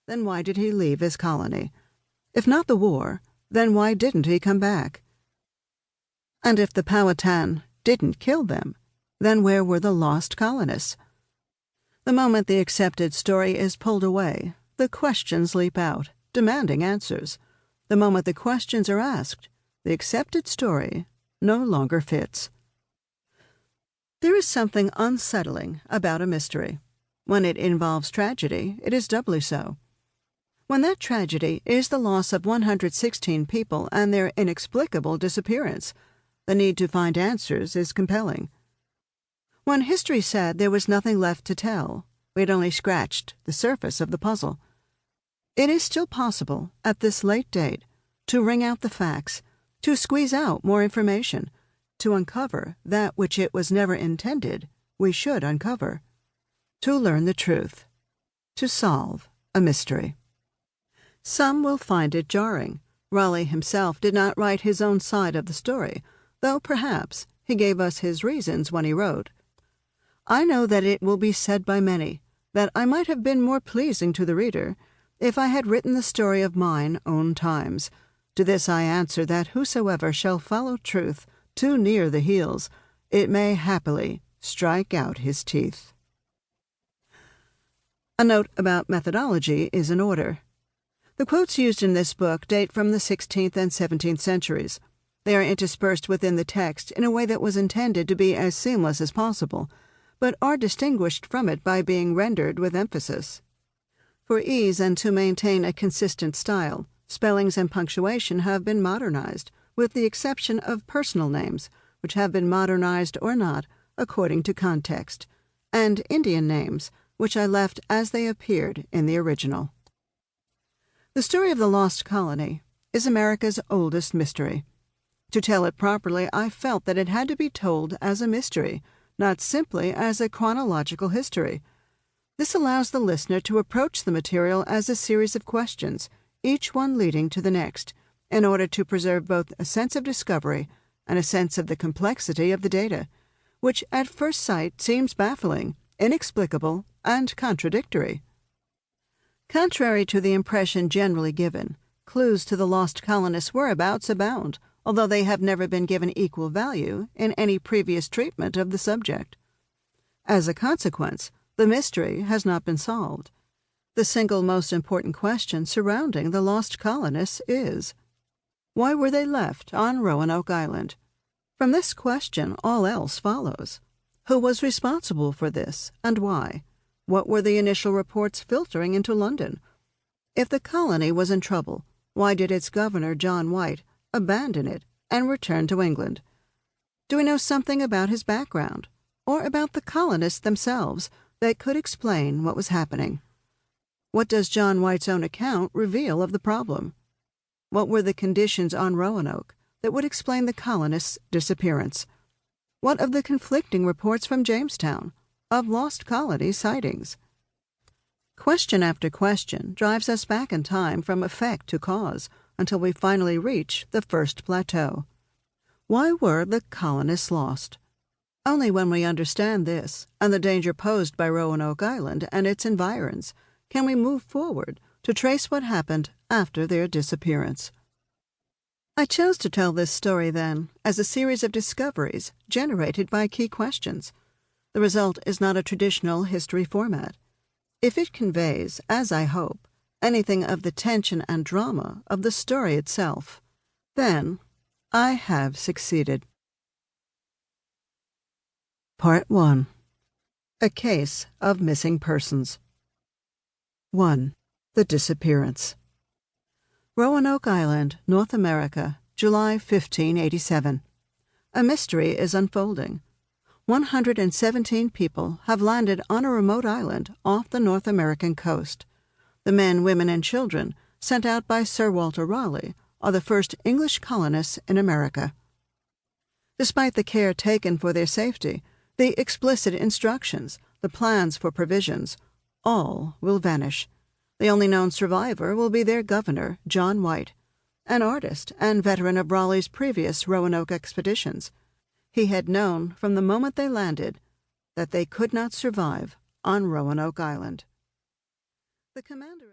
then why did he leave his colony? If not the war, then why didn't he come back? And if the Powhatan didn't kill them, then where were the lost colonists? The moment the accepted story is pulled away, the questions leap out, demanding answers. The moment the questions are asked, the accepted story no longer fits. There is something unsettling about a mystery. When it involves tragedy, it is doubly so. When that tragedy is the loss of 116 people and their inexplicable disappearance, the need to find answers is compelling. When history said there was nothing left to tell, we had only scratched the surface of the puzzle. It is still possible, at this late date, to wring out the facts, to squeeze out more information, to uncover that which it was never intended we should uncover, to learn the truth, to solve a mystery. Some will find it jarring. Raleigh himself did not write his own side of the story, though perhaps he gave us his reasons when he wrote, "I know that it will be said by many that I might have been more pleasing to the reader if I had written the story of mine own times. To this I answer that whosoever shall follow truth too near the heels, it may happily strike out his teeth." A note about methodology is in order. The quotes used in this book date from the 16th and 17th centuries. They are interspersed within the text in a way that was intended to be as seamless as possible, but are distinguished from it by being rendered with emphasis. For ease and to maintain a consistent style, spellings and punctuation have been modernized, with the exception of personal names, which have been modernized or not according to context, and Indian names, which I left as they appeared in the original. The story of the lost colony is America's oldest mystery. To tell it properly, I felt that it had to be told as a mystery, not simply as a chronological history. This allows the listener to approach the material as a series of questions, each one leading to the next, in order to preserve both a sense of discovery and a sense of the complexity of the data, which at first sight seems baffling, inexplicable, and contradictory. Contrary to the impression generally given, clues to the lost colonists' whereabouts abound, although they have never been given equal value in any previous treatment of the subject. As a consequence, the mystery has not been solved. The single most important question surrounding the lost colonists is, why were they left on Roanoke Island? From this question, all else follows. Who was responsible for this, and why? What were the initial reports filtering into London? If the colony was in trouble, why did its governor, John White, abandon it and return to England? Do we know something about his background, or about the colonists themselves, that could explain what was happening? What does John White's own account reveal of the problem? What were the conditions on Roanoke that would explain the colonists' disappearance? What of the conflicting reports from Jamestown of lost colony sightings? Question after question drives us back in time from effect to cause until we finally reach the first plateau. Why were the colonists lost? Only when we understand this and the danger posed by Roanoke Island and its environs can we move forward to trace what happened after their disappearance. I chose to tell this story, then, as a series of discoveries generated by key questions. The result is not a traditional history format. If it conveys, as I hope, anything of the tension and drama of the story itself, then I have succeeded. Part 1. A Case of Missing Persons. 1. The Disappearance. Roanoke Island, North America, July 1587. A mystery is unfolding. 117 people have landed on a remote island off the North American coast. The men, women, and children sent out by Sir Walter Raleigh are the first English colonists in America. Despite the care taken for their safety, the explicit instructions, the plans for provisions, all will vanish. The only known survivor will be their governor, John White, an artist and veteran of Raleigh's previous Roanoke expeditions. He had known from the moment they landed that they could not survive on Roanoke Island. The commander